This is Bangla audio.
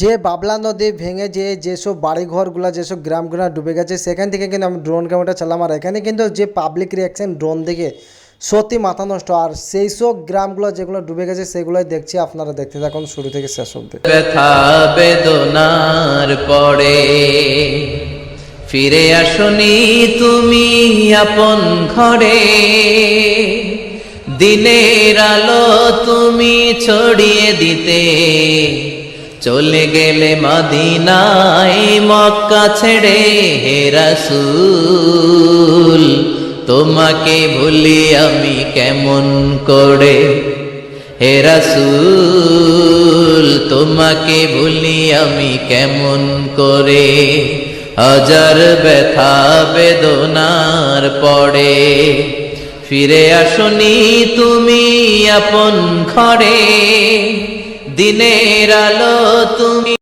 যে বাবলা নদী ভেঙে যেসব বাড়িঘরগুলো যেসব গ্রামগুলো ডুবে গেছে সেখান থেকে কিন্তু আমি ড্রোন ক্যামেরাটা চালাম। আর এখানে কিন্তু যে পাবলিক রিয়াকশন ড্রোন দেখে সত্যি মাথা নষ্ট। আর সেই সব গ্রামগুলো যেগুলো ডুবে গেছে সেগুলোই দেখছি, আপনারা দেখতে থাকুন শুরু থেকে শেষ অবধি। ব্যথা বেদনার পরে ফিরে আসনি তুমি আপন ঘরে, দিনের আলো তুমি ছড়িয়ে দিতে চলে গেলে মদিনায় মক্কা ছেড়ে। হে রাসূল তোমাকে ভুলি আমি কেমন করে, হে রাসূল তোমাকে ভুলি আমি কেমন করে। হাজার ব্যথা বেদনার পরে ফিরে আসনি তুমি আপন ঘরে, দিনের আলো তুমি